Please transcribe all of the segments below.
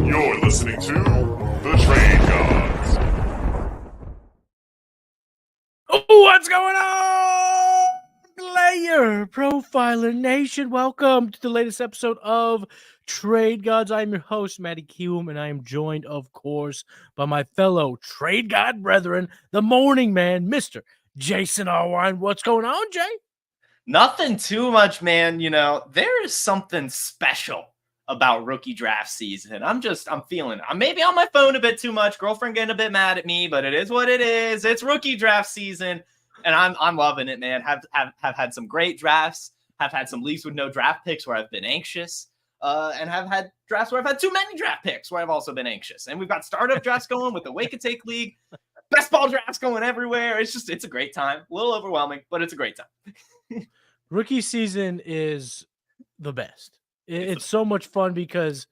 You're listening to The Trade Gods. What's going on, Player Profiler Nation? Welcome to the latest episode of Trade Gods. I'm your host, Matty Kiwoom, and I am joined, of course, by my fellow Trade God brethren, the morning man, Mr. Jason Allwine. What's going on, Jay? Nothing too much, man. You know, there is something special about rookie draft season. I'm feeling it. I'm maybe on my phone a bit too much. Girlfriend getting a bit mad at me, but it is what it is. It's rookie draft season, and I'm loving it, man. Have had some great drafts. Have had some leagues with no draft picks where I've been anxious, and have had drafts where I've had too many draft picks where I've also been anxious. And we've got startup drafts going with the Wake and Take League, best ball drafts going everywhere. It's a great time. A little overwhelming, but it's a great time. Rookie season is the best. It's so much fun because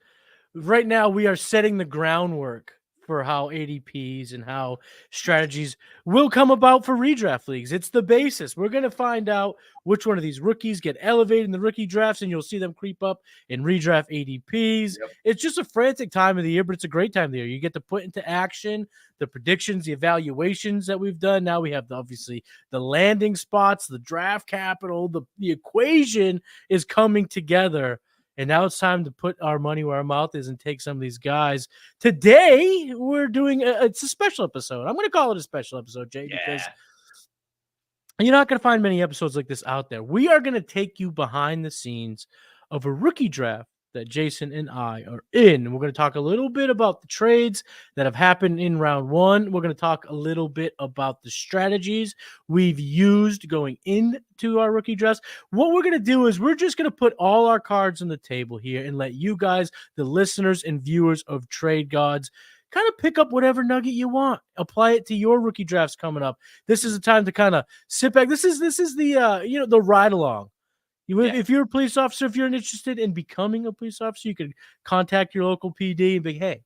right now we are setting the groundwork for how ADPs and how strategies will come about for redraft leagues. It's the basis. We're going to find out which one of these rookies get elevated in the rookie drafts, and you'll see them creep up in redraft ADPs. Yep. It's just a frantic time of the year, but it's a great time of the year. You get to put into action the predictions, the evaluations that we've done. Now we have obviously the landing spots, the draft capital, the equation is coming together. And now it's time to put our money where our mouth is and take some of these guys. Today, we're doing it's a special episode. I'm going to call it a special episode, Jay, because you're not going to find many episodes like this out there. We are going to take you behind the scenes of a rookie draft that Jason and I are in. We're going to talk a little bit about the trades that have happened in round one. We're going to talk a little bit about the strategies we've used going into our rookie drafts. What we're going to do is we're just going to put all our cards on the table here and let you guys, the listeners and viewers of Trade Gods, kind of pick up whatever nugget you want. Apply it to your rookie drafts coming up. This is a time to kind of sit back. This is the the ride along. If you're a police officer, if you're interested in becoming a police officer, you can contact your local PD and be, hey,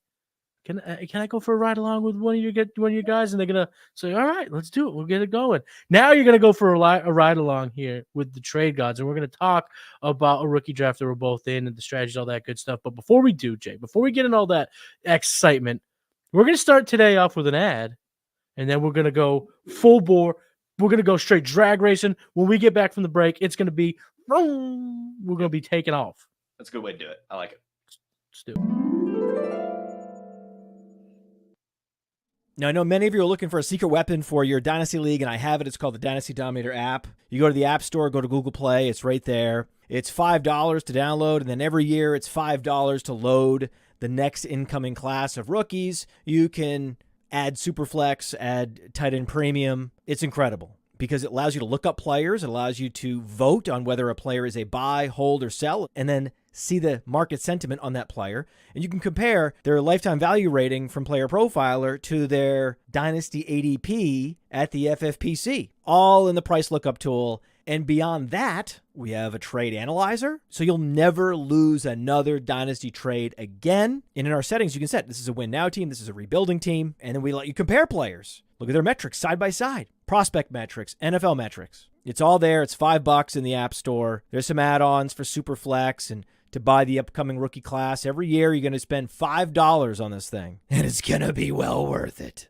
can I go for a ride along with one of your guys? And they're gonna say, all right, let's do it. We'll get it going. Now you're gonna go for a ride along here with the Trade Gods, and we're gonna talk about a rookie draft that we're both in and the strategies, all that good stuff. But before we do, Jay, before we get in all that excitement, we're gonna start today off with an ad, and then we're gonna go full bore. We're gonna go straight drag racing. When we get back from the break, it's gonna be we're going to be taking off. That's a good way to do it. I like it. Let's do it. Now, I know many of you are looking for a secret weapon for your Dynasty League, and I have it. It's called the Dynasty Dominator app. You go to the App Store, go to Google Play. It's right there. It's $5 to download, and then every year it's $5 to load the next incoming class of rookies. You can add SUPERFLEX, add tight end premium. It's incredible, because it allows you to look up players. It allows you to vote on whether a player is a buy, hold, or sell, and then see the market sentiment on that player. And you can compare their lifetime value rating from PlayerProfiler to their Dynasty ADP at the FFPC, all in the price lookup tool. And beyond that, we have a trade analyzer, so you'll never lose another Dynasty trade again. And in our settings, you can set this is a win now team, this is a rebuilding team, and then we let you compare players. Look at their metrics side by side. Prospect metrics, NFL metrics. It's all there. It's $5 in the App Store. There's some add-ons for SUPERFLEX and to buy the upcoming rookie class. Every year, you're going to spend $5 on this thing, and it's going to be well worth it.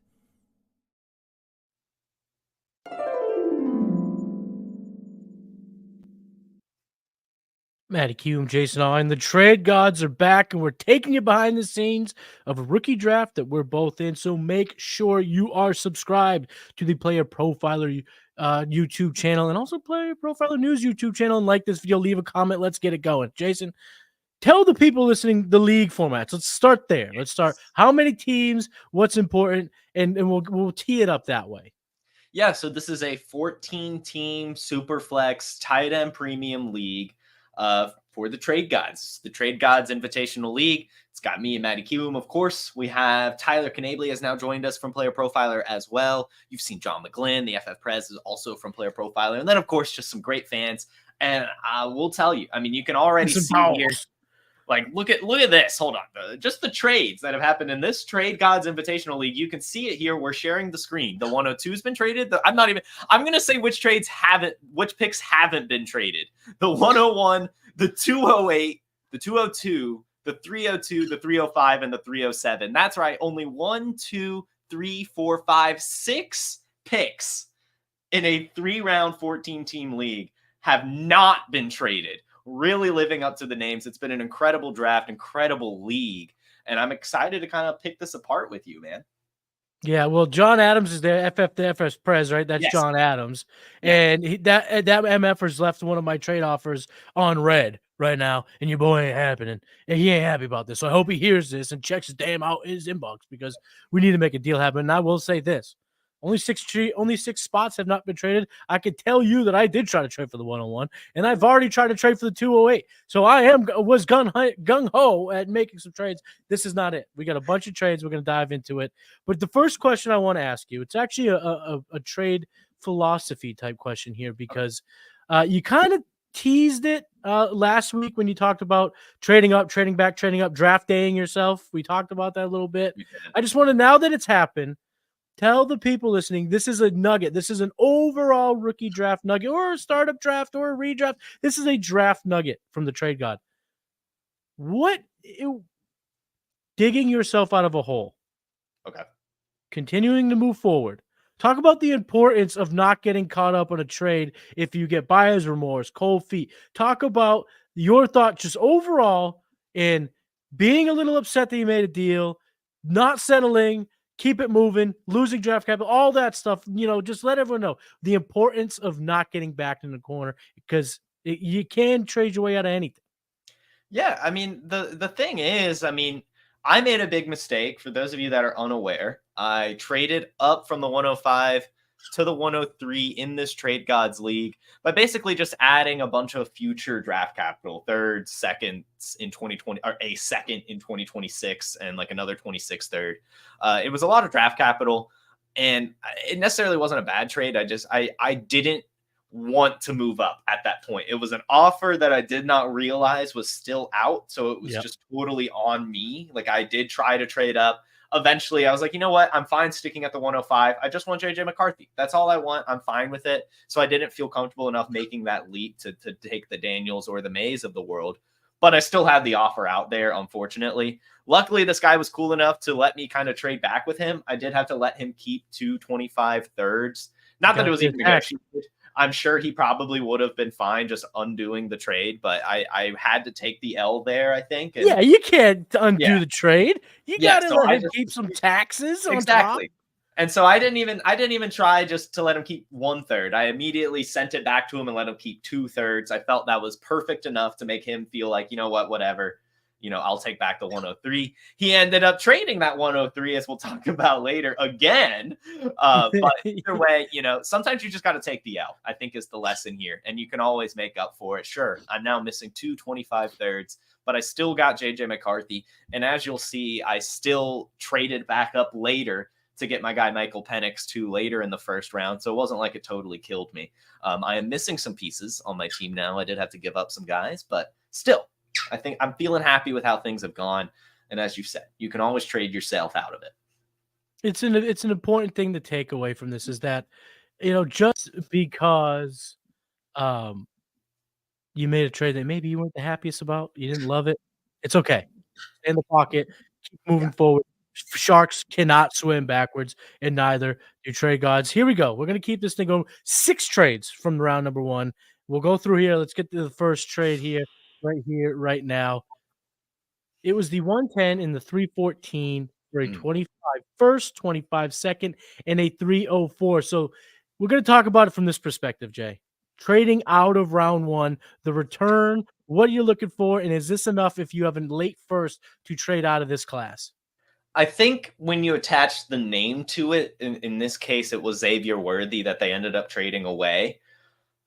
Matty Kiwoom, Jason Allwine, the Trade Gods are back, and we're taking you behind the scenes of a rookie draft that we're both in. So make sure you are subscribed to the Player Profiler YouTube channel and also Player Profiler News YouTube channel. And like this video, leave a comment. Let's get it going. Jason, tell the people listening the league formats. Let's start there. Let's start. How many teams? What's important? And we'll tee it up that way. Yeah, so this is a 14-team SUPERFLEX tight end premium league for the Trade Gods. The Trade Gods Invitational League. It's got me and Matty Kiwoom, of course. We have Tyler Knably has now joined us from PlayerProfiler as well. You've seen John McGlynn. The FF Prez is also from PlayerProfiler. And then, of course, just some great fans. And I will tell you, I mean, you can already see here. Like, look at this. Hold on. Just the trades that have happened in this Trade Gods Invitational League. You can see it here. We're sharing the screen. The 102's been traded. I'm going to say which picks haven't been traded. The 101, the 208, the 202, the 302, the 305, and the 307. That's right. Only 1, 2, 3, 4, 5, 6 picks in a 3-round 14-team league have not been traded. Really living up to the names. It's been an incredible draft, incredible league, and I'm excited to kind of pick this apart with you, man. Yeah, well, John Adams is there, the FS Prez, right? That's yes. John Adams, and that MFers left one of my trade offers on red right now, and your boy ain't happening, and he ain't happy about this. So I hope he hears this and checks his inbox because we need to make a deal happen. And I will say this. Only six spots have not been traded. I can tell you that I did try to trade for the 101, and I've already tried to trade for the 208. So I was gung-ho at making some trades. This is not it. We got a bunch of trades. We're going to dive into it. But the first question I want to ask you, it's actually a trade philosophy type question here because you kind of teased it last week when you talked about trading up, trading back, trading up, draft daying yourself. We talked about that a little bit. I just want to, now that it's happened, tell the people listening, this is a nugget. This is an overall rookie draft nugget or a startup draft or a redraft. This is a draft nugget from the Trade God. Digging yourself out of a hole. Okay. Continuing to move forward. Talk about the importance of not getting caught up on a trade if you get buyer's remorse, cold feet. Talk about your thoughts just overall in being a little upset that you made a deal, not settling, keep it moving, losing draft capital, all that stuff. You know, just let everyone know the importance of not getting backed in the corner because you can trade your way out of anything. Yeah, I mean, the thing is, I mean, I made a big mistake. For those of you that are unaware, I traded up from the 105 to the 103 in this Trade Gods League by basically just adding a bunch of future draft capital, third, seconds in 2020, or a second in 2026, and like another 26 third. It was a lot of draft capital, and it necessarily wasn't a bad trade. I didn't want to move up at that point. It was an offer that I did not realize was still out, so it was just totally on me. Like, I did try to trade up. Eventually, I was like, you know what? I'm fine sticking at the 105. I just want JJ McCarthy. That's all I want. I'm fine with it. So I didn't feel comfortable enough making that leap to take the Daniels or the Mays of the world. But I still had the offer out there, unfortunately. Luckily, this guy was cool enough to let me kind of trade back with him. I did have to let him keep 225 thirds. Not that it was even negotiated. I'm sure he probably would have been fine just undoing the trade, but I had to take the L there, I think. And you can't undo the trade. You got to let him keep some taxes on top. And so I didn't even try just to let him keep 1/3. I immediately sent it back to him and let him keep 2/3. I felt that was perfect enough to make him feel like, you know what, whatever. You know, I'll take back the 103. He ended up trading that 103, as we'll talk about later, again. But either way, you know, sometimes you just got to take the L, I think, is the lesson here. And you can always make up for it. Sure, I'm now missing 225 thirds, but I still got JJ McCarthy. And as you'll see, I still traded back up later to get my guy Michael Penix to later in the first round. So it wasn't like it totally killed me. I am missing some pieces on my team now. I did have to give up some guys, but still, I think I'm feeling happy with how things have gone. And as you said, you can always trade yourself out of it. It's an important thing to take away from this is that, you know, just because you made a trade that maybe you weren't the happiest about, you didn't love it, it's okay. Stay in the pocket, keep moving forward. Sharks cannot swim backwards, and neither do Trade Gods. Here we go. We're going to keep this thing going. 6 trades from round number 1. We'll go through here. Let's get to the first trade here, right now. It was the 110 and the 314 for a 25 first, 25 second, and a 304. So we're going to talk about it from this perspective, Jay. Trading out of round 1, the return, what are you looking for, and is this enough if you have a late first to trade out of this class? I think when you attach the name to it, in this case, it was Xavier Worthy that they ended up trading away.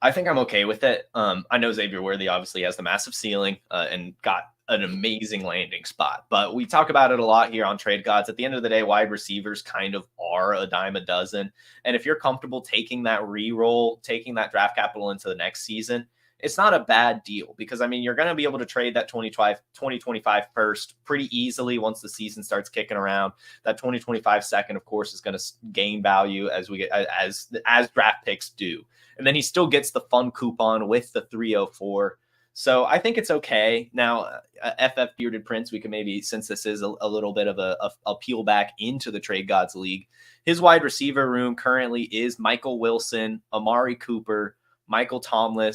I think I'm okay with it. I know Xavier Worthy obviously has the massive ceiling and got an amazing landing spot, but we talk about it a lot here on Trade Gods. At the end of the day, wide receivers kind of are a dime a dozen. And if you're comfortable taking that re-roll, taking that draft capital into the next season, it's not a bad deal because, I mean, you're going to be able to trade that 2025 first pretty easily once the season starts kicking around. That 2025 second, of course, is going to gain value as we get as draft picks do. And then he still gets the fun coupon with the 304. So I think it's okay. Now, FF Bearded Prince, we can maybe, since this is a little bit of a peel back into the Trade Gods League, his wide receiver room currently is Michael Wilson, Amari Cooper, Michael Tomlin,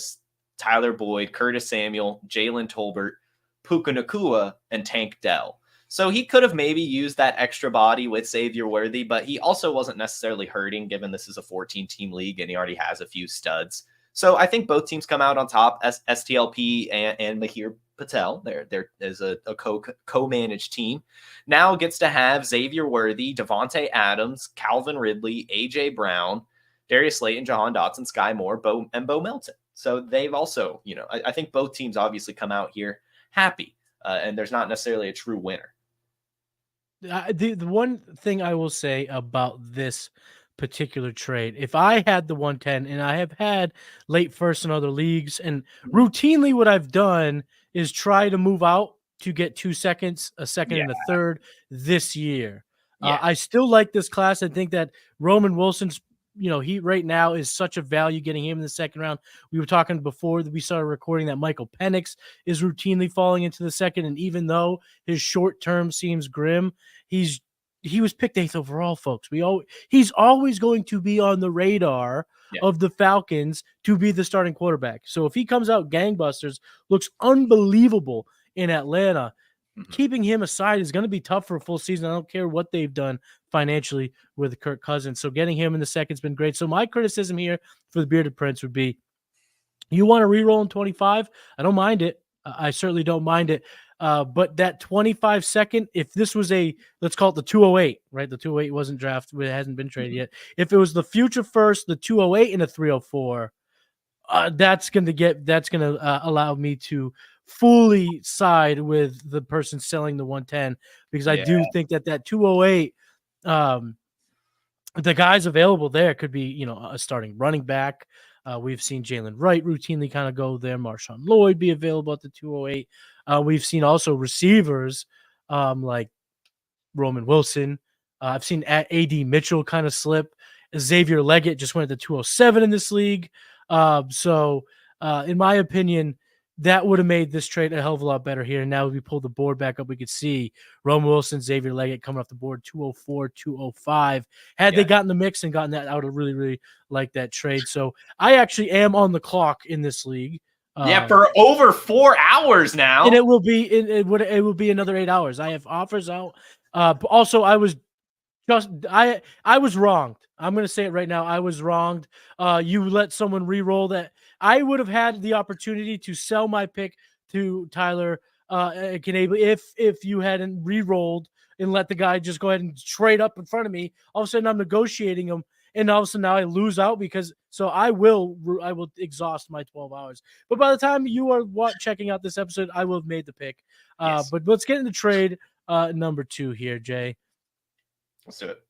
Tyler Boyd, Curtis Samuel, Jalen Tolbert, Puka Nacua, and Tank Dell. So he could have maybe used that extra body with Xavier Worthy, but he also wasn't necessarily hurting given this is a 14-team league and he already has a few studs. So I think both teams come out on top, STLP and Mahir Patel. There is a co-managed team. Now gets to have Xavier Worthy, Devontae Adams, Calvin Ridley, A.J. Brown, Darius Slayton, Jahan Dotson, Sky Moore, Bo Melton. So they've also, I think both teams obviously come out here happy, and there's not necessarily a true winner. The one thing I will say about this particular trade, if I had the 110, and I have had late first in other leagues, and routinely what I've done is try to move out to get 2 seconds, a second and a third this year. I still like this class. I think that Roman Wilson's, he right now is such a value getting him in the second round. We were talking before that we started recording that Michael Penix is routinely falling into the second. And even though his short term seems grim, he was picked 8th overall, folks. He's always going to be on the radar of the Falcons to be the starting quarterback. So if he comes out gangbusters, looks unbelievable in Atlanta, keeping him aside is going to be tough for a full season. I don't care what they've done financially with Kirk Cousins. So getting him in the second's been great. So my criticism here for the Bearded Prince would be, you want to re-roll in 25? I don't mind it. I certainly don't mind it. But that 25 second, if this was let's call it the 208, right? The 208 wasn't drafted. It hasn't been traded yet. If it was the future first, the 208 and a 304, that's going to allow me to fully side with the person selling the 110, because I do think that 208, the guys available there could be, a starting running back. We've seen Jalen Wright routinely kind of go there. Marshawn Lloyd be available at the 208. We've seen also receivers like Roman Wilson. I've seen A.D. Mitchell kind of slip. Xavier Leggett just went at the 207 in this league. So in my opinion, that would have made this trade a hell of a lot better here. And now we pull the board back up, we could see Roman Wilson, Xavier Leggett coming off the board, 204, 205. Had they gotten the mix and gotten that, I would have really, really liked that trade. So I actually am on the clock in this league. For over 4 hours now. And it will be another 8 hours. I have offers out. Also, I was wronged. I'm going to say it right now. I was wronged. You let someone re-roll that. I would have had the opportunity to sell my pick to Tyler Knable if you hadn't re-rolled and let the guy just go ahead and trade up in front of me. All of a sudden, I'm negotiating him, and all of a sudden now I lose out so I will exhaust my 12 hours. But by the time you are checking out this episode, I will have made the pick. But let's get into trade number 2 here, Jay. Let's do it.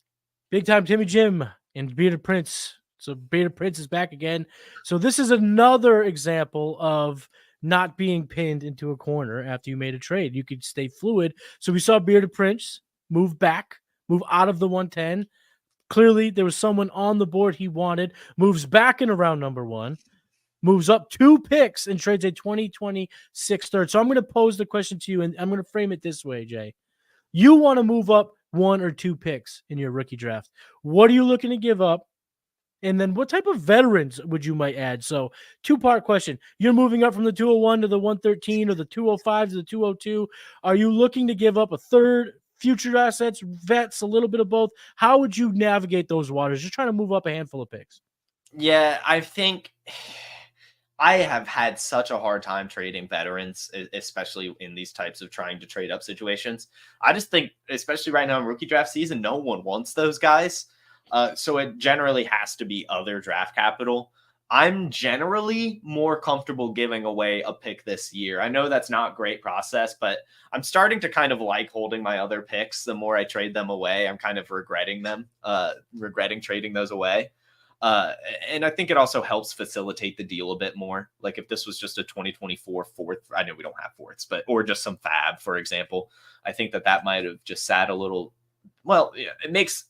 Big time Timmy Jim and Bearded Prince. So Bearded Prince is back again. So this is another example of not being pinned into a corner after you made a trade. You could stay fluid. So we saw Bearded Prince move out of the 110. Clearly, there was someone on the board he wanted, moves back in around number 1, moves up 2 picks, and trades a 2026 third. So I'm going to pose the question to you, and I'm going to frame it this way, Jay. You want to move up 1 or 2 picks in your rookie draft. What are you looking to give up? And then what type of veterans would you might add? So 2-part question. You're moving up from the 201 to the 113 or the 205 to the 202. Are you looking to give up a third, future assets, vets, a little bit of both? How would you navigate those waters? Just trying to move up a handful of picks. Yeah, I think I have had such a hard time trading veterans, especially in these types of trying to trade up situations. I just think, especially right now in rookie draft season, no one wants those guys. So it generally has to be other draft capital. I'm generally more comfortable giving away a pick this year. I know that's not great process, but I'm starting to kind of like holding my other picks. The more I trade them away, I'm kind of regretting trading those away. And I think it also helps facilitate the deal a bit more. Like if this was just a 2024 fourth, I know we don't have fourths, or just some fab, for example, I think that might have just sat a little, well, yeah, it makes,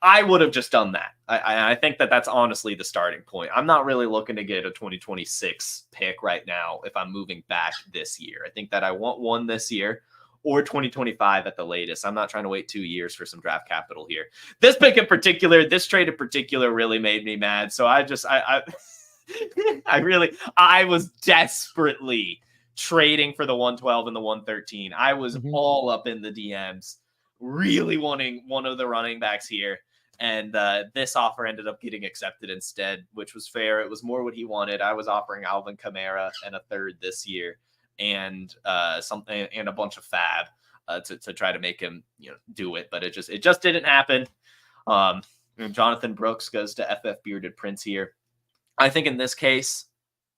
I would have just done that. I think that's honestly the starting point. I'm not really looking to get a 2026 pick right now if I'm moving back this year. I think that I want one this year or 2025 at the latest. I'm not trying to wait 2 years for some draft capital here. This pick in particular, this trade in particular really made me mad. So I was desperately trading for the 112 and the 113. I was all up in the DMs, really wanting one of the running backs here. And this offer ended up getting accepted instead, which was fair. It was more what he wanted. I was offering Alvin Kamara and a third this year, and something and a bunch of fab to try to make him do it, but it just didn't happen. Jonathan Brooks goes to FF Bearded Prince here. I think in this case,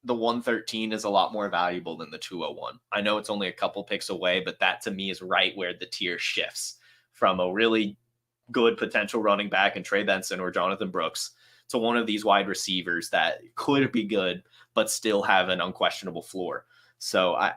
the 113 is a lot more valuable than the 201. I know it's only a couple picks away, but that to me is right where the tier shifts from a really good potential running back in Trey Benson or Jonathan Brooks to one of these wide receivers that could be good, but still have an unquestionable floor. So I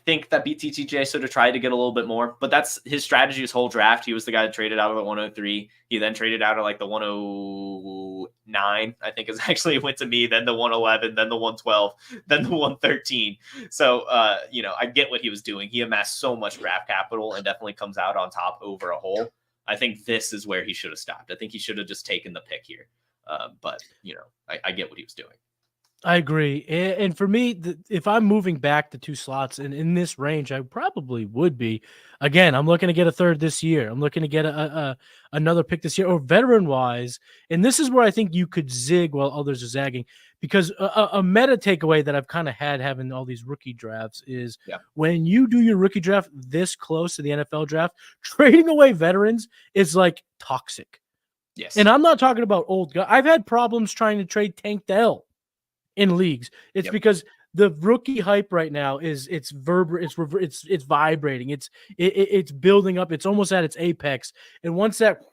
think that BTTJ sort of tried to get a little bit more, but that's his strategy his whole draft. He was the guy that traded out of the 103. He then traded out of like the 109, I think is actually went to me, then the 111, then the 112, then the 113. So, I get what he was doing. He amassed so much draft capital and definitely comes out on top over a hole. I think this is where he should have stopped. I think he should have just taken the pick here. But I get what he was doing. I agree. And for me, if I'm moving back the 2 slots and in this range, I probably would be. Again, I'm looking to get a third this year. I'm looking to get another pick this year, or veteran-wise. And this is where I think you could zig while others are zagging. Because a meta takeaway that I've kind of had having all these rookie drafts is when you do your rookie draft this close to the NFL draft, trading away veterans is like toxic. Yes. And I'm not talking about old guys. I've had problems trying to trade Tank Dell in leagues. It's because the rookie hype right now is it's vibrating. It's building up. It's almost at its apex. And once that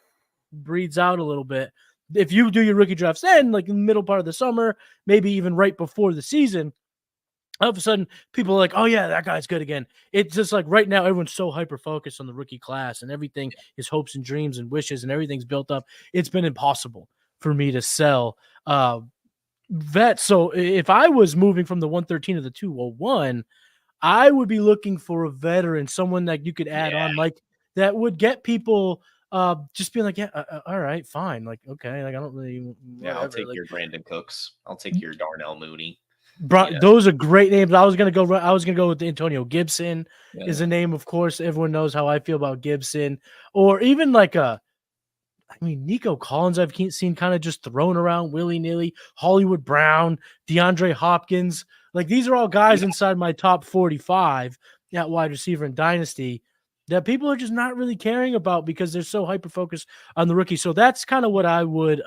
breeds out a little bit, if you do your rookie drafts then, like in the middle part of the summer, maybe even right before the season, all of a sudden people are like, oh yeah, that guy's good again. It's just like right now, everyone's so hyper-focused on the rookie class and everything is hopes and dreams and wishes and everything's built up. It's been impossible for me to sell vets. So if I was moving from the 113 to the 201, I would be looking for a veteran, someone that you could add on, like that would get people just being like, all right, fine. Like, okay, like I don't really. Yeah, I'll take your Brandon Cooks. I'll take your Darnell Mooney. Those are great names. I was gonna go with Antonio Gibson. Is a name, of course. Everyone knows how I feel about Gibson, or even like Nico Collins. I've seen kind of just thrown around willy nilly. Hollywood Brown, DeAndre Hopkins. Like these are all guys inside my top 45 at wide receiver in Dynasty that people are just not really caring about because they're so hyper focused on the rookie. So that's kind of what I would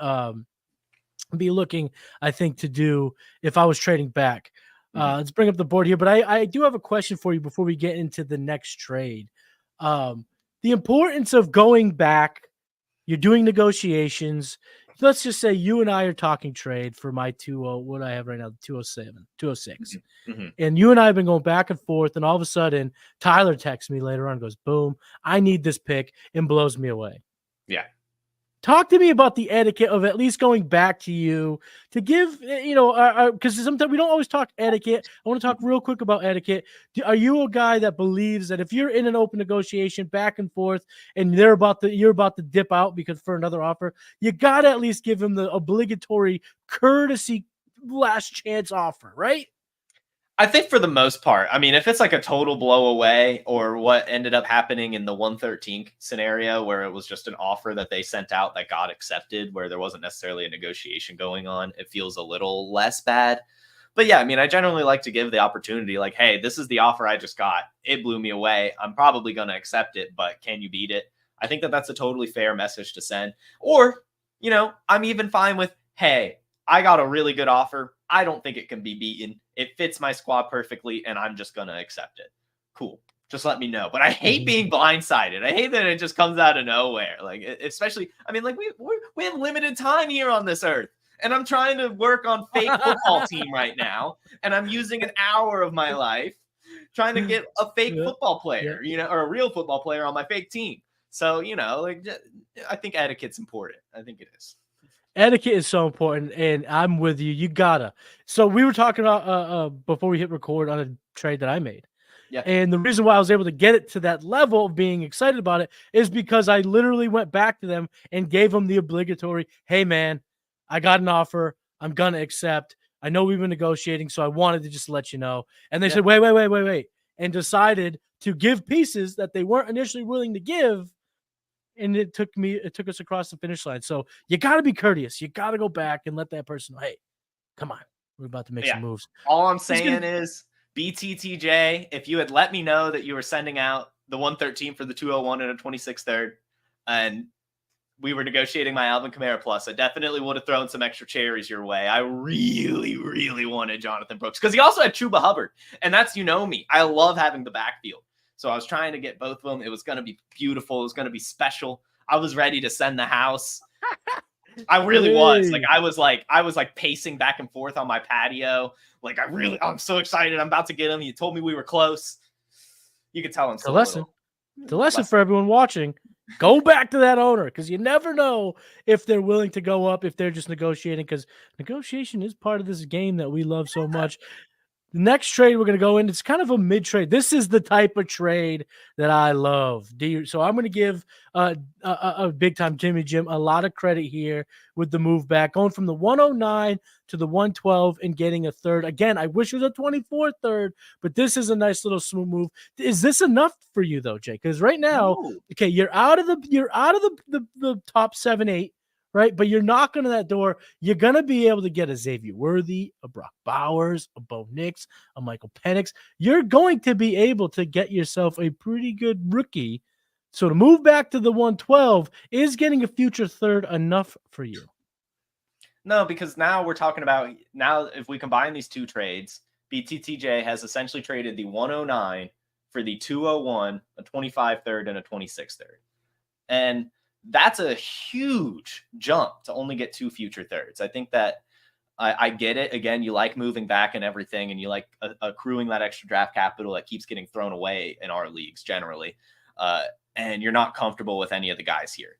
be looking, I think, to do if I was trading back. Let's bring up the board here, but I do have a question for you before we get into the next trade. The importance of going back. You're doing negotiations. Let's just say you and I are talking trade for my 20. What I have right now, 207, 206. And you and I have been going back and forth, and all of a sudden, Tyler texts me later on and goes, boom, I need this pick, and blows me away. Yeah. Talk to me about the etiquette of at least going back to you to give, because sometimes we don't always talk etiquette. I want to talk real quick about etiquette. Are you a guy that believes that if you're in an open negotiation back and forth and you're about to dip out because for another offer, you got to at least give him the obligatory courtesy last chance offer, right? I think for the most part, I mean, if it's like a total blow away or what ended up happening in the 113 scenario where it was just an offer that they sent out that got accepted, where there wasn't necessarily a negotiation going on, it feels a little less bad. But yeah, I mean, I generally like to give the opportunity like, hey, this is the offer I just got. It blew me away. I'm probably going to accept it, but can you beat it? I think that that's a totally fair message to send. Or, you know, I'm even fine with, hey, I got a really good offer. I don't think it can be beaten. It fits my squad perfectly, and I'm just going to accept it. Cool. Just let me know. But I hate being blindsided. I hate that it just comes out of nowhere. Like, especially, I mean, like we have limited time here on this earth. And I'm trying to work on fake football team right now. And I'm using an hour of my life trying to get a fake football player, you know, or a real football player on my fake team. So, you know, like, I think etiquette's important. I think it is. Etiquette is so important, and I'm with you. You gotta. So we were talking about before we hit record on a trade that I made. Yeah. And the reason why I was able to get it to that level of being excited about it is because I literally went back to them and gave them the obligatory, hey, man, I got an offer. I'm going to accept. I know we've been negotiating, so I wanted to just let you know. And they said, wait, and decided to give pieces that they weren't initially willing to give. And it took us across the finish line. So you got to be courteous. You got to go back and let that person know, hey, come on, we're about to make some moves. All I'm saying is BTTJ, if you had let me know that you were sending out the 113 for the 201 and a 26 third, and we were negotiating my Alvin Kamara plus, I definitely would have thrown some extra cherries your way. I really, really wanted Jonathan Brooks because he also had Chuba Hubbard. And that's, you know me, I love having the backfield. So I was trying to get both of them. It was going to be beautiful. It was going to be special. I was ready to send the house. I really was. Like, I was like pacing back and forth on my patio. Like, I'm so excited. I'm about to get him. You told me we were close. You could tell him. The lesson for everyone watching. Go back to that owner because you never know if they're willing to go up, if they're just negotiating, because negotiation is part of this game that we love so much. The next trade we're going to go in, it's kind of a mid-trade. This is the type of trade that I love. So I'm going to give a big-time Jimmy Jim a lot of credit here with the move back, going from the 109 to the 112 and getting a third. Again, I wish it was a 24 third, but this is a nice little smooth move. Is this enough for you though, Jay? Because right now, okay, you're out of the top 7-8. Right, but you're knocking on that door. You're gonna be able to get a Xavier Worthy, a Brock Bowers, a Bo Nix, a Michael Penix. You're going to be able to get yourself a pretty good rookie. So to move back to the 112 is getting a future third enough for you. No, because now we're talking about if we combine these two trades, BTTJ has essentially traded the 109 for the 201, a 25 third, and a 26 third, and that's a huge jump to only get two future thirds. I think that I get it. Again, you like moving back and everything, and you like accruing that extra draft capital that keeps getting thrown away in our leagues generally. And you're not comfortable with any of the guys here.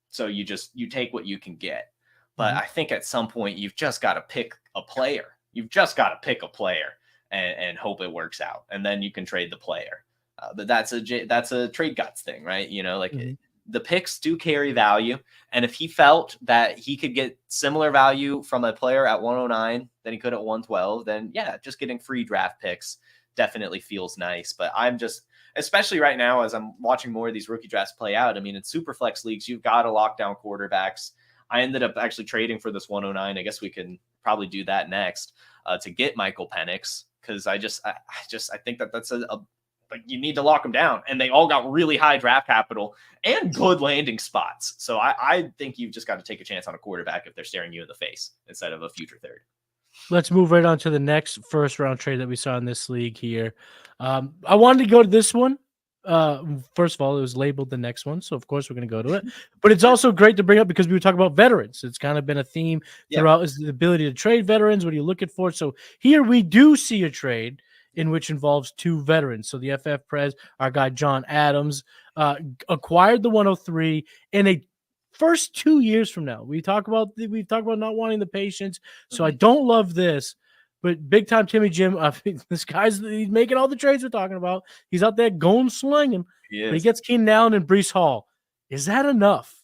So you take what you can get. But I think at some point you've just got to pick a player. You've just got to pick a player and hope it works out. And then you can trade the player. But that's a trade guts thing, right? You know, like the picks do carry value. And if he felt that he could get similar value from a player at 109 than he could at 112, then yeah, just getting free draft picks definitely feels nice. But I'm just, especially right now, as I'm watching more of these rookie drafts play out, I mean, in SUPERFLEX leagues, you've got to lock down quarterbacks. I ended up actually trading for this 109. I guess we can probably do that next to get Michael Penix. Cause I think that's like you need to lock them down, and they all got really high draft capital and good landing spots. So I think you've just got to take a chance on a quarterback if they're staring you in the face instead of a future third. Let's move right on to the next first round trade that we saw in this league here. I wanted to go to this one. First of all, it was labeled the next one, so of course we're going to go to it. But it's also great to bring up because we were talking about veterans. It's kind of been a theme throughout is the ability to trade veterans. What are you looking for? So here we do see a trade in which involves two veterans. So the FF Prez, our guy John Adams, acquired the 103 in a first 2 years from now. We've talked about not wanting the patience. So I don't love this, but big time Timmy Jim. This guy's he's making all the trades we're talking about. He's out there going slinging. But he gets Keenan Allen and Breece Hall. Is that enough?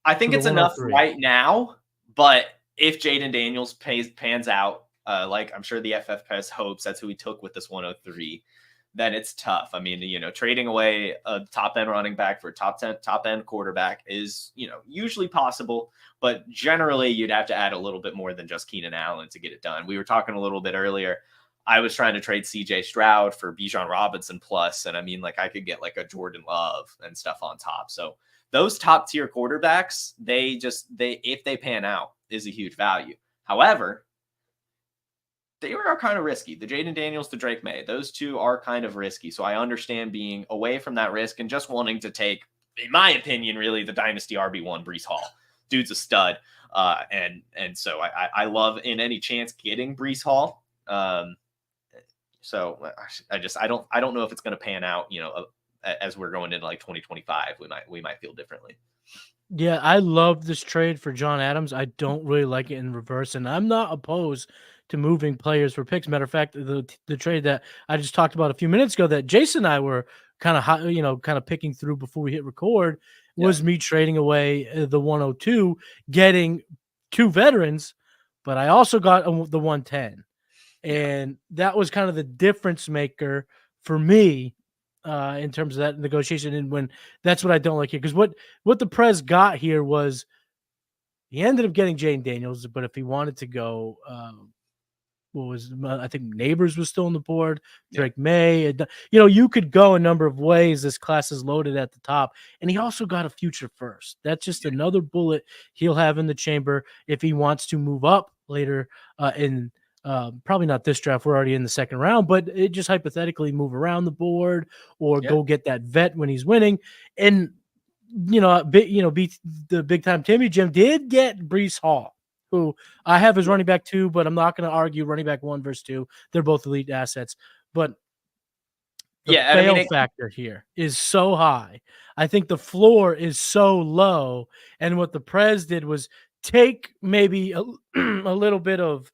I think it's enough right now, but if Jaden Daniels pans out, like I'm sure the FF Press hopes, that's who he took with this 103, then it's tough. I mean, trading away a top end running back for a top end quarterback is, usually possible, but generally you'd have to add a little bit more than just Keenan Allen to get it done. We were talking a little bit earlier. I was trying to trade CJ Stroud for Bijan Robinson plus, and I mean, like I could get like a Jordan Love and stuff on top. So those top tier quarterbacks, if they pan out, is a huge value. However, they are kind of risky. The Jaden Daniels, the Drake May, those two are kind of risky. So I understand being away from that risk and just wanting to take, in my opinion, really the Dynasty RB1 Breece Hall. Dude's a stud. And so I love in any chance getting Breece Hall. So I don't know if it's going to pan out, as we're going into like 2025, we might feel differently. Yeah, I love this trade for John Adams. I don't really like it in reverse, and I'm not opposed to moving players for picks. Matter of fact, the trade that I just talked about a few minutes ago that Jason and I were kind of picking through before we hit record was me trading away the 102, getting 2 veterans, but I also got the 110, and that was kind of the difference maker for me. In terms of that negotiation, and when that's what I don't like here, because what the Prez got here was he ended up getting Jaden Daniels, but if he wanted to go, I think Neighbors was still on the board, Drake May, you could go a number of ways. This class is loaded at the top, and he also got a future first. That's just another bullet he'll have in the chamber if he wants to move up later in. Probably not this draft. We're already in the second round, but it just hypothetically move around the board or go get that vet when he's winning. And, beat the big time Timmy Jim did get Breece Hall, who I have as running back 2, but I'm not going to argue running back 1 versus 2. They're both elite assets, but the fail factor here is so high. I think the floor is so low. And what the Prez did was take maybe a little bit of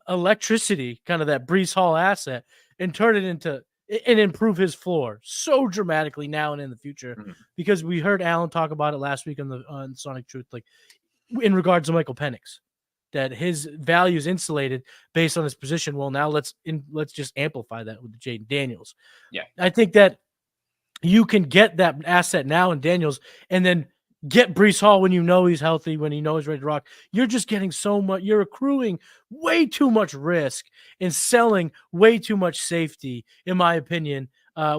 electricity, kind of that Breece Hall asset, and turn it into and improve his floor so dramatically now and in the future. Because we heard Alan talk about it last week on Sonic Truth, like in regards to Michael Penix, that his value is insulated based on his position. Well, now let's just amplify that with Jaden Daniels. Yeah, I think that you can get that asset now in Daniels, and then get Breece Hall when he's healthy, when he's ready to rock. You're just getting so much. You're accruing way too much risk and selling way too much safety, in my opinion,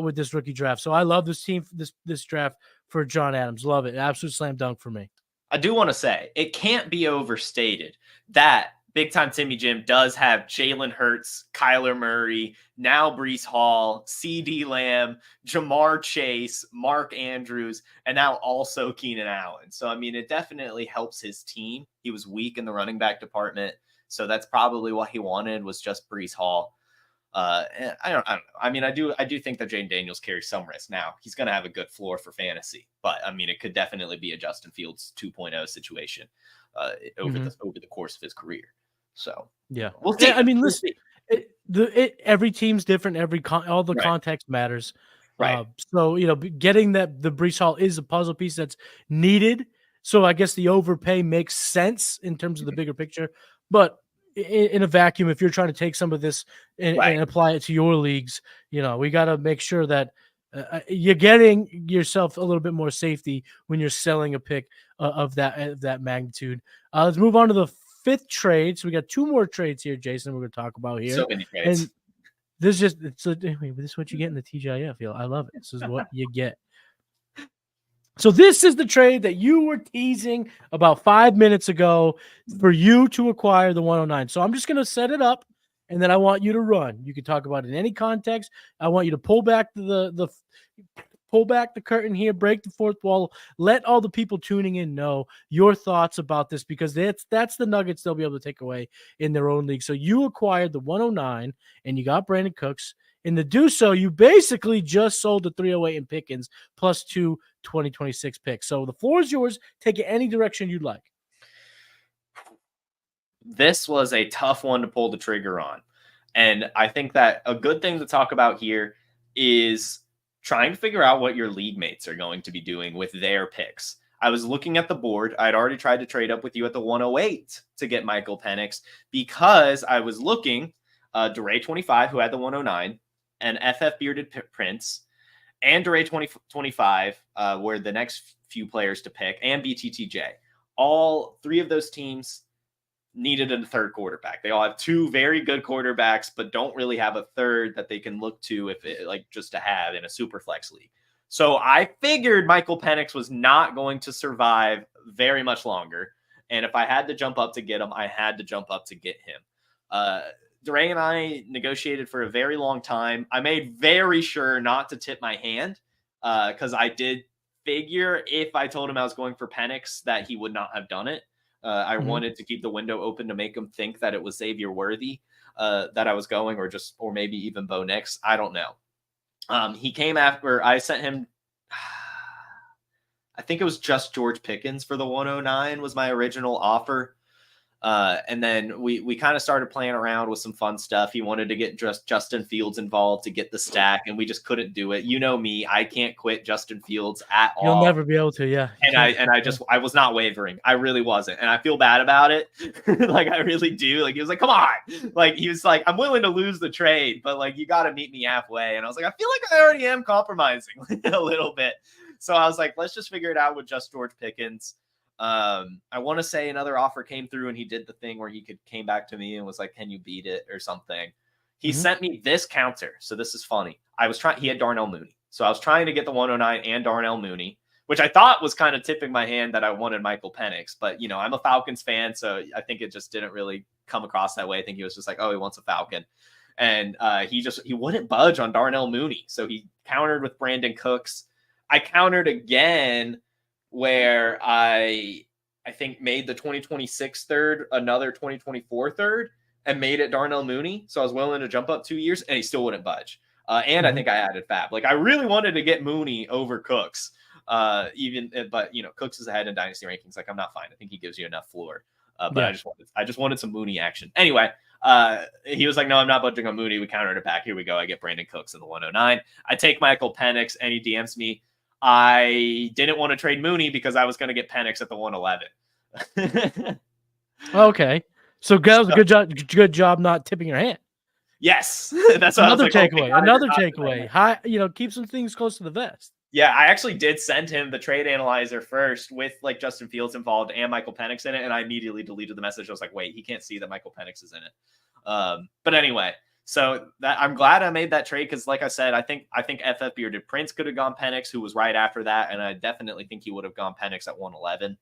with this rookie draft. So I love this team, this draft for John Adams. Love it. Absolute slam dunk for me. I do want to say it can't be overstated that big time Timmy Jim does have Jalen Hurts, Kyler Murray, now Breece Hall, CD Lamb, Jamar Chase, Mark Andrews, and now also Keenan Allen. So, I mean, it definitely helps his team. He was weak in the running back department. So that's probably what he wanted, was just Breece Hall. I don't know. I mean, I do think that Jaden Daniels carries some risk. Now he's going to have a good floor for fantasy, but I mean, it could definitely be a Justin Fields 2.0 situation over the course of his career. So yeah, we'll see. I mean, listen, every team's different. All the context matters. Right. So getting the Breece Hall is a puzzle piece that's needed. So I guess the overpay makes sense in terms of the bigger picture. But in a vacuum, if you're trying to take some of this and apply it to your leagues, we got to make sure that you're getting yourself a little bit more safety when you're selling a pick of that magnitude. Let's move on to the 5th trade. So we got 2 more trades here, Jason, we're going to talk about here. So many trades. And this is what you get in the TGIF. I love it. This is what you get. So this is the trade that you were teasing about 5 minutes ago for you to acquire the 109. So I'm just going to set it up, and then I want you to run. You can talk about it in any context. I want you to pull back pull back the curtain here, break the fourth wall, let all the people tuning in know your thoughts about this, because that's the nuggets they'll be able to take away in their own league. So you acquired the 109 and you got Brandon Cooks. And to do so, you basically just sold the 308 in Pickens plus 2 2026 picks. So the floor is yours. Take it any direction you'd like. This was a tough one to pull the trigger on. And I think that a good thing to talk about here is trying to figure out what your league mates are going to be doing with their picks. I was looking at the board. I'd already tried to trade up with you at the 108 to get Michael Penix, because I was looking, DeRay25, who had the 109, and FF Bearded Prince, and Duray 2025 were the next few players to pick, and BTTJ. All three of those teams needed a third quarterback. They all have two very good quarterbacks, but don't really have a third that they can look to if it, like just to have in a super flex league. So I figured Michael Penix was not going to survive very much longer. And if I had to jump up to get him, I had to jump up to get him. Duray and I negotiated for a very long time. I made very sure not to tip my hand because I did figure if I told him I was going for Penix that he would not have done it. I wanted to keep the window open to make him think that it was Xavier Worthy that I was going, or maybe even Bo Nix. I don't know. He came after I sent him. I think it was just George Pickens for the 109 was my original offer. And then we kind of started playing around with some fun stuff. He wanted to get just Justin Fields involved to get the stack, and we just couldn't do it. You know me, I can't quit Justin Fields at all. You'll never be able to, yeah. And I was not wavering. I really wasn't. And I feel bad about it. Like I really do. Like he was like, come on. Like he was like, I'm willing to lose the trade, but like you got to meet me halfway. And I was like, I feel like I already am compromising a little bit. So I was like, let's just figure it out with just George Pickens. I want to say another offer came through and he did the thing where he came back to me and was like, can you beat it or something? He sent me this counter. So this is funny. He had Darnell Mooney. So I was trying to get the 109 and Darnell Mooney, which I thought was kind of tipping my hand that I wanted Michael Penix, but you know, I'm a Falcons fan. So I think it just didn't really come across that way. I think he was just like, oh, he wants a Falcon. And he wouldn't budge on Darnell Mooney. So he countered with Brandon Cooks. I countered again where I think made the 2026 third, another 2024 third, and made it Darnell Mooney. So I was willing to jump up 2 years, and he still wouldn't budge. And I think I added Fab. Like I really wanted to get Mooney over Cooks, but you know, Cooks is ahead in dynasty rankings. Like I'm not fine. I think he gives you enough floor. But I just wanted some Mooney action. Anyway, he was like, no, I'm not budging on Mooney. We countered it back. Here we go. I get Brandon Cooks in the 109. I take Michael Penix, and he DMs me. I didn't want to trade Mooney because I was going to get Penix at the 111. Okay. So that was a good job not tipping your hand. Yes. That's another takeaway. Another takeaway. High, keep some things close to the vest. Yeah, I actually did send him the trade analyzer first with like Justin Fields involved and Michael Penix in it, and I immediately deleted the message. I was like, wait, he can't see that Michael Penix is in it. But anyway, so that I'm glad I made that trade because, like I said, I think FF Bearded Prince could have gone Penix, who was right after that, and I definitely think he would have gone Penix at 111.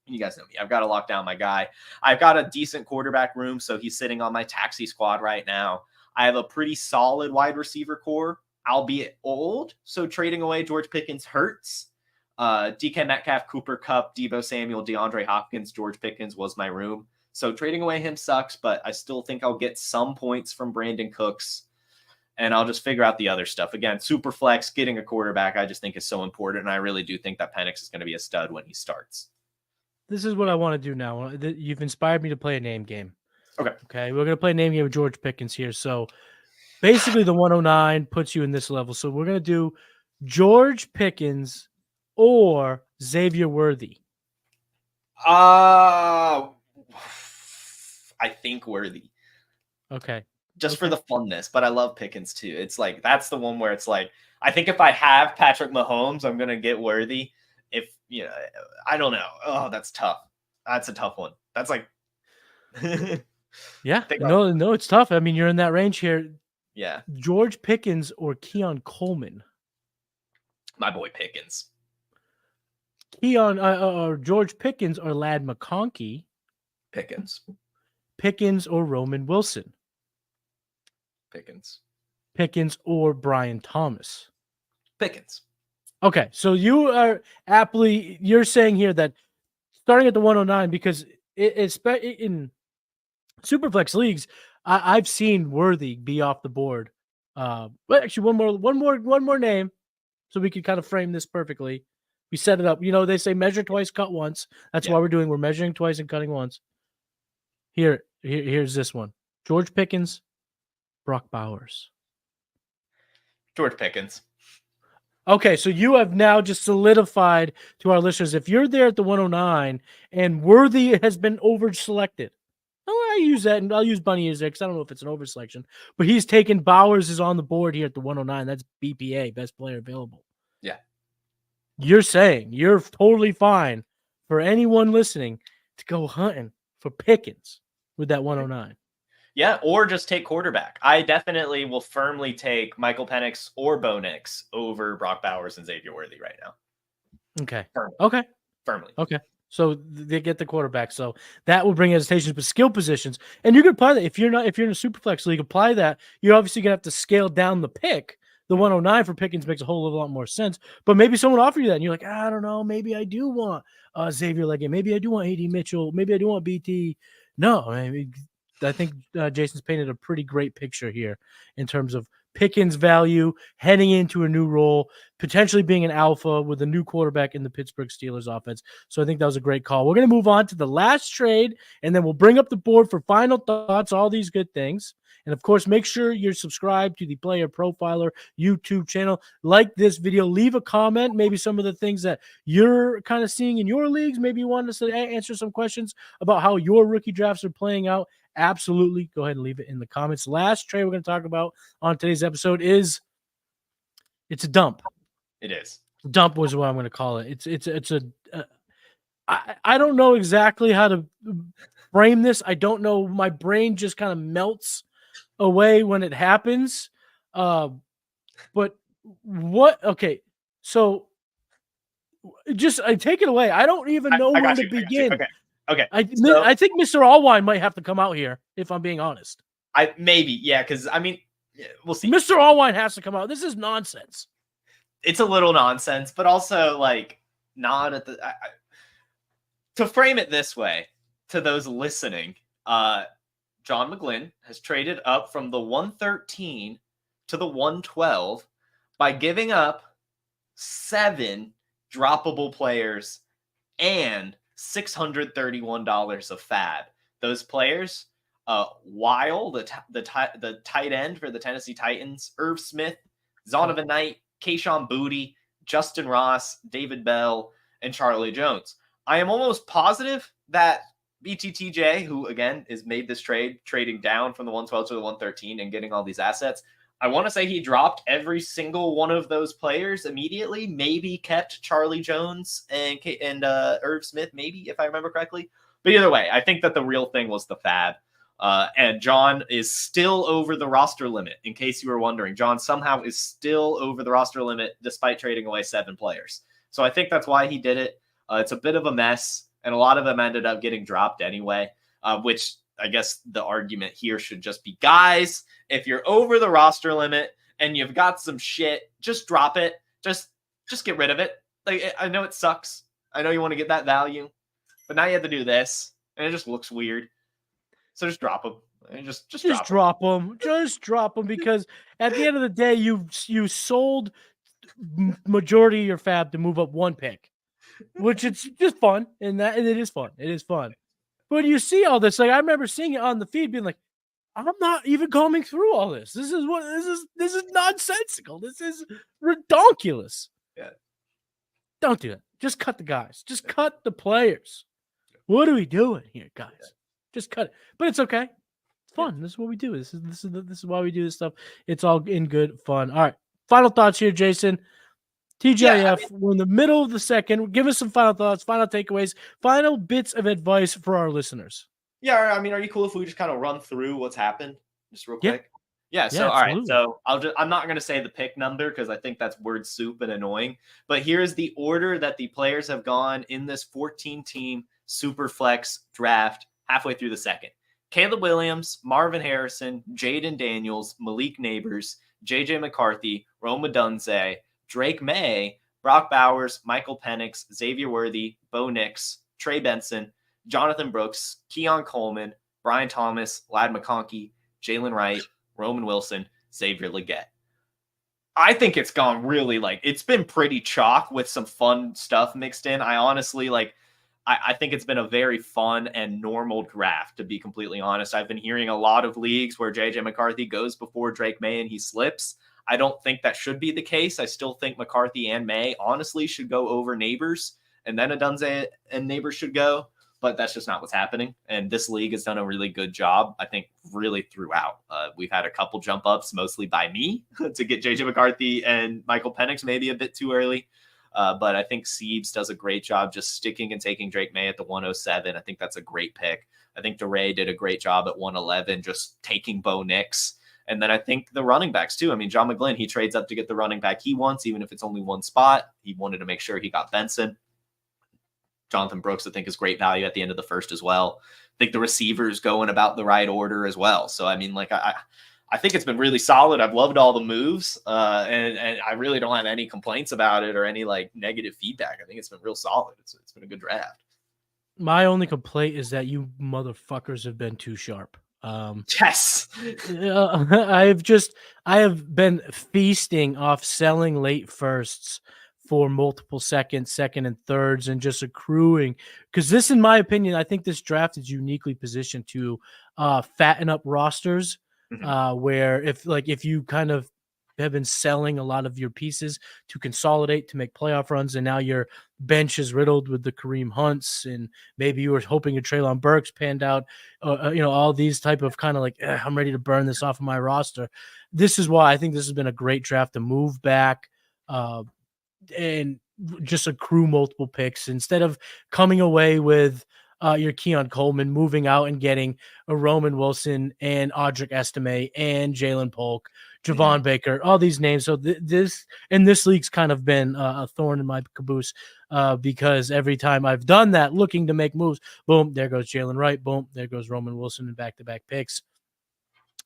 You guys know me. I've got to lock down my guy. I've got a decent quarterback room, so he's sitting on my taxi squad right now. I have a pretty solid wide receiver core, albeit old, so trading away George Pickens hurts. DK Metcalf, Cooper Kupp, Deebo Samuel, DeAndre Hopkins, George Pickens was my room. So trading away him sucks, but I still think I'll get some points from Brandon Cooks, and I'll just figure out the other stuff. Again, super flex, getting a quarterback, I just think is so important, and I really do think that Penix is going to be a stud when he starts. This is what I want to do now. You've inspired me to play a name game. Okay. We're going to play a name game with George Pickens here. So basically the 109 puts you in this level. So we're going to do George Pickens or Xavier Worthy. I think Worthy. Okay. Just for the funness, but I love Pickens too. It's like, that's the one where it's like, I think if I have Patrick Mahomes, I'm going to get Worthy. If, I don't know. Oh, that's tough. That's a tough one. That's like, yeah, no, it's tough. I mean, you're in that range here. Yeah. George Pickens or Keon Coleman? My boy Pickens. Or George Pickens or Ladd McConkey? Pickens. Pickens or Roman Wilson? Pickens. Pickens or Brian Thomas? Pickens. Okay, so you're saying here that starting at the 109, because it's in Superflex leagues, I've seen Worthy be off the board. Well, actually, one more name, so we can kind of frame this perfectly. We set it up. They say measure twice, cut once. That's why we're measuring twice and cutting once. Here's this one: George Pickens, Brock Bowers. George Pickens. Okay, so you have now just solidified to our listeners, if you're there at the 109 and Worthy has been over-selected, all I use that, and I'll use Bunny as there because I don't know if it's an overselection. But he's taken Bowers is on the board here at the 109. That's BPA, best player available. Yeah. You're saying you're totally fine for anyone listening to go hunting for Pickens with that 109. Yeah, or just take quarterback. I definitely will firmly take Michael Penix or Bo Nix over Brock Bowers and Xavier Worthy right now. Okay. Firmly. Okay. Firmly. Okay. So they get the quarterback. So that will bring hesitations, but skill positions. And you can apply that if you're in a Superflex league, apply that. You're obviously gonna have to scale down the pick. The 109 for Pickens makes a whole lot more sense. But maybe someone offer you that, and you're like, I don't know, maybe I do want Xavier Leggett. Maybe I do want AD Mitchell. Maybe I do want BT. No, I think Jason's painted a pretty great picture here in terms of Pickens' value heading into a new role, potentially being an alpha with a new quarterback in the Pittsburgh Steelers offense. So I think that was a great call. We're going to move on to the last trade, and then we'll bring up the board for final thoughts, all these good things. And, of course, make sure you're subscribed to the Player Profiler YouTube channel. Like this video. Leave a comment, maybe some of the things that you're kind of seeing in your leagues. Maybe you want us to answer some questions about how your rookie drafts are playing out. Absolutely. Go ahead and leave it in the comments. Last trade we're going to talk about on today's episode it's a dump. It is. Dump was what I'm going to call it. I don't know exactly how to frame this. I don't know. My brain just kind of melts away when it happens. But what? Okay. So just I take it away. I don't even know where to begin. Okay. I think Mr. Allwine might have to come out here, if I'm being honest. Because we'll see. Mr. Allwine has to come out. This is nonsense. It's a little nonsense, but also like not at the. To frame it this way, to those listening, John McGlynn has traded up from the 113 to the 112 by giving up 7 droppable players and $631 of fab. Those players, Weil, the tight end for the Tennessee Titans, Irv Smith, Zonovan Knight, Kayshon Boutte, Justin Ross, David Bell, and Charlie Jones. I am almost positive that BTTJ, who again is made this trade, trading down from the 112 to the 113 and getting all these assets, I want to say he dropped every single one of those players immediately, maybe kept Charlie Jones and Irv Smith, maybe, if I remember correctly. But either way, I think that the real thing was the fab. And John is still over the roster limit, in case you were wondering. John somehow is still over the roster limit despite trading away 7 players. So I think that's why he did it. It's a bit of a mess, and a lot of them ended up getting dropped anyway, which I guess the argument here should just be, guys, if you're over the roster limit and you've got some shit, just drop it. Just get rid of it. Like, I know it sucks. I know you want to get that value, but now you have to do this, and it just looks weird. So just drop them. Just drop them. Just drop them, because at the end of the day, you sold majority of your fab to move up 1 pick, which it's just fun, and it is fun. It is fun. But you see all this, like I remember seeing it on the feed, being like, I'm not even combing through all this. This is nonsensical. This is redonkulous. Yeah. Don't do that. Just cut the guys. Just cut the players. What are we doing here, guys? Just cut it. But it's okay. It's fun. This is what we do. This is why we do this stuff. It's all in good fun. All right. Final thoughts here, Jason. TGIF, we're in the middle of the second. Give us some final thoughts, final takeaways, final bits of advice for our listeners. Yeah, I mean, are you cool if we just kind of run through what's happened just real quick? Yeah, so all right. So I'm not going to say the pick number because I think that's word soup and annoying. But here's the order that the players have gone in this 14-team Superflex draft halfway through the second. Caleb Williams, Marvin Harrison, Jaden Daniels, Malik Neighbors, JJ McCarthy, Rome Odunze, Drake May, Brock Bowers, Michael Penix, Xavier Worthy, Bo Nix, Trey Benson, Jonathan Brooks, Keon Coleman, Brian Thomas, Ladd McConkey, Jalen Wright, Roman Wilson, Xavier Leggett. I think it's gone really, it's been pretty chalk with some fun stuff mixed in. I honestly, I think it's been a very fun and normal draft, to be completely honest. I've been hearing a lot of leagues where JJ McCarthy goes before Drake May and he slips. I don't think that should be the case. I still think McCarthy and May honestly should go over Neighbors, and then Odunze and Neighbors should go. but that's just not what's happening. And this league has done a really good job, I think, really throughout. We've had a couple jump ups, mostly by me, to get JJ McCarthy and Michael Penix maybe a bit too early. But I think Siebes does a great job just sticking and taking Drake May at the 107. I think that's a great pick. I think DeRay did a great job at 111, just taking Bo Nix. And then I think the running backs too. I mean, John McGlynn, he trades up to get the running back he wants, even if it's only one spot. He wanted to make sure he got Benson. Jonathan Brooks, I think, is great value at the end of the first as well. I think the receivers go in about the right order as well. So, I mean, like, I think it's been really solid. I've loved all the moves, and I really don't have any complaints about it or any, like, negative feedback. I think it's been real solid. It's been a good draft. My only complaint is that you motherfuckers have been too sharp. Yes. I have been feasting off selling late firsts for multiple second and thirds, and just accruing, because this, in my opinion, I think this draft is uniquely positioned to fatten up rosters, where if you kind of have been selling a lot of your pieces to consolidate to make playoff runs, and now your bench is riddled with the Kareem Hunts, and maybe you were hoping a Treylon Burks panned out, all these type of kind of like, I'm ready to burn this off of my roster. This is why I think this has been a great draft to move back and just accrue multiple picks instead of coming away with your Keon Coleman, moving out and getting a Roman Wilson and Audric Estime and Jalen Polk, Javon Baker, all these names. So this league's kind of been a thorn in my caboose because every time I've done that, looking to make moves, boom, there goes Jalen Wright, boom, there goes Roman Wilson in back-to-back picks.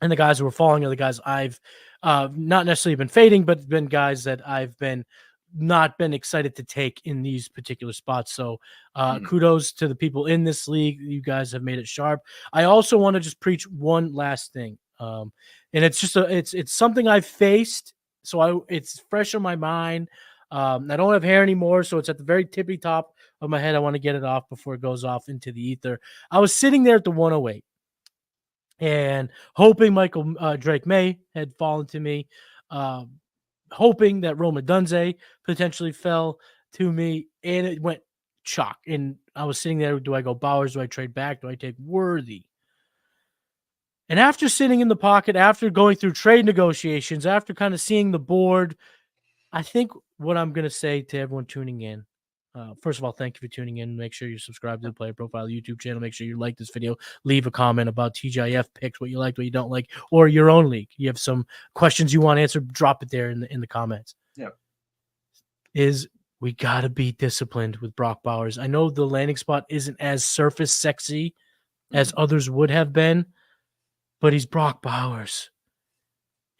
And the guys who are falling are the guys I've not necessarily been fading, but been guys that I've not been excited to take in these particular spots. So kudos to the people in this league. You guys have made it sharp. I also want to just preach one last thing. And it's just it's something I've faced. So it's fresh on my mind. I don't have hair anymore, so it's at the very tippy top of my head. I want to get it off before it goes off into the ether. I was sitting there at the 108 and hoping Drake May had fallen to me. Hoping that Roma Dunze potentially fell to me, and it went chalk. And I was sitting there, do I go Bowers? Do I trade back? Do I take Worthy? And after sitting in the pocket, after going through trade negotiations, after kind of seeing the board, I think what I'm going to say to everyone tuning in, first of all, thank you for tuning in. Make sure you subscribe to the Player Profile YouTube channel. Make sure you like this video. Leave a comment about TGIF picks, what you liked, what you don't like, or your own league. You have some questions you want answered, drop it there in the comments. Yeah. We got to be disciplined with Brock Bowers. I know the landing spot isn't as surface sexy as others would have been, but he's Brock Bowers.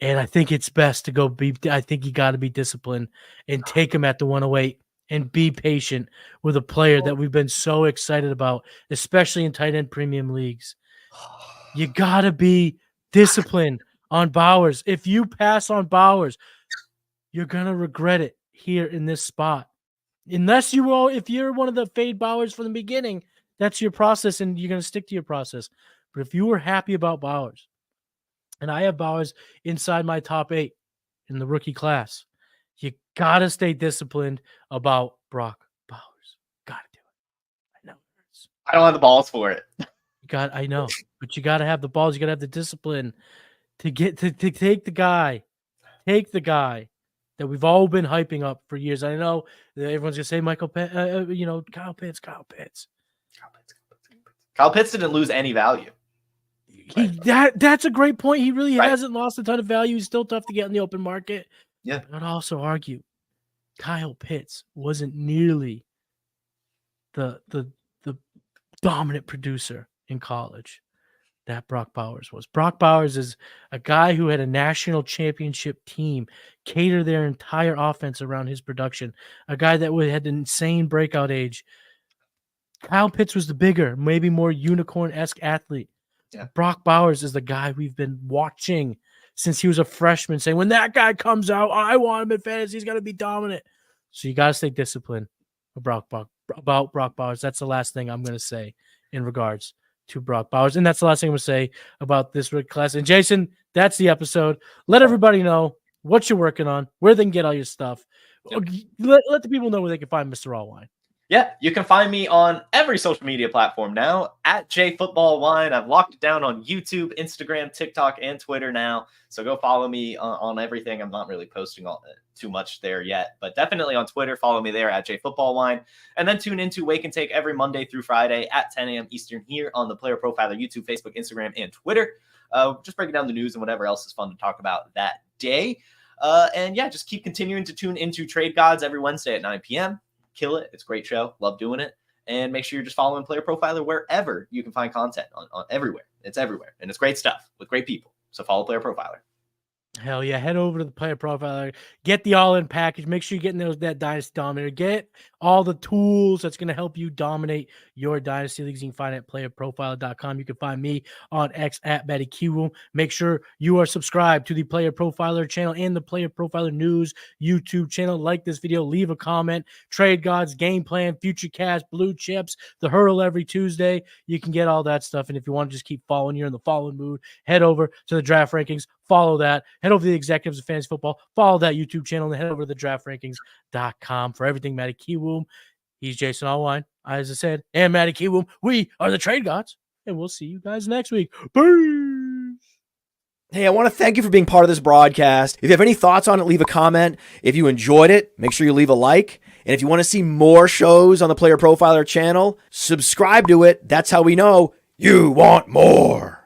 And I think it's best to I think you got to be disciplined and take him at the 108. And be patient with a player that we've been so excited about, especially in tight end premium leagues. You got to be disciplined on Bowers. If you pass on Bowers, you're going to regret it here in this spot. If you're one of the fade Bowers from the beginning, that's your process and you're going to stick to your process. But if you were happy about Bowers, and I have Bowers inside my top 8 in the rookie class, you got to stay disciplined about Brock Bowers. Got to do it. I know. I don't have the balls for it. I know. But you got to have the balls. You got to have the discipline to take the guy. Take the guy that we've all been hyping up for years. I know that everyone's going to say Kyle Pitts. Kyle Pitts didn't lose any value. That's a great point. He really hasn't lost a ton of value. He's still tough to get in the open market. Yeah. But I'd also argue Kyle Pitts wasn't nearly the dominant producer in college that Brock Bowers was. Brock Bowers is a guy who had a national championship team cater their entire offense around his production, a guy that had an insane breakout age. Kyle Pitts was the bigger, maybe more unicorn-esque athlete. Yeah. Brock Bowers is the guy we've been watching since he was a freshman, saying, when that guy comes out, I want him in fantasy. He's going to be dominant. So you got to stay disciplined about Brock Bowers. That's the last thing I'm going to say in regards to Brock Bowers. And that's the last thing I'm going to say about this rookie class. And Jason, that's the episode. Let everybody know what you're working on, where they can get all your stuff. Let the people know where they can find Mr. Allwine. Yeah, you can find me on every social media platform now at JFootballWine. I've locked it down on YouTube, Instagram, TikTok, and Twitter now. So go follow me on everything. I'm not really posting too much there yet, but definitely on Twitter, follow me there at JFootballWine. And then tune into Wake and Take every Monday through Friday at 10 a.m. Eastern here on the Player Profiler YouTube, Facebook, Instagram, and Twitter. Just breaking down the news and whatever else is fun to talk about that day. And yeah, just keep continuing to tune into Trade Gods every Wednesday at 9 p.m. Kill it. It's a great show. Love doing it. And make sure you're just following Player Profiler wherever you can find content on everywhere. It's everywhere. And it's great stuff with great people. So follow Player Profiler. Hell yeah. Head over to the Player Profiler. Get the all-in package. Make sure you're getting that Dynasty Dominator. Get all the tools that's going to help you dominate your Dynasty leagues. You can find it at playerprofiler.com. You can find me on X at Matty Kiwoom. Make sure you are subscribed to the Player Profiler channel and the Player Profiler News YouTube channel. Like this video. Leave a comment. Trade Gods, game plan, future cast, blue chips, the hurdle every Tuesday. You can get all that stuff. And if you want to just keep following, you're in the following mood, head over to the draft rankings. Follow that. Head over to the Executives of Fantasy Football. Follow that YouTube channel and head over to the draftrankings.com for everything Matty Kiwoom. He's Jason Allwine, as I said, and Matty Kiwoom. We are the Trade Gods, and we'll see you guys next week. Peace. Hey, I want to thank you for being part of this broadcast. If you have any thoughts on it, leave a comment. If you enjoyed it, make sure you leave a like. And if you want to see more shows on the Player Profiler channel, subscribe to it. That's how we know you want more.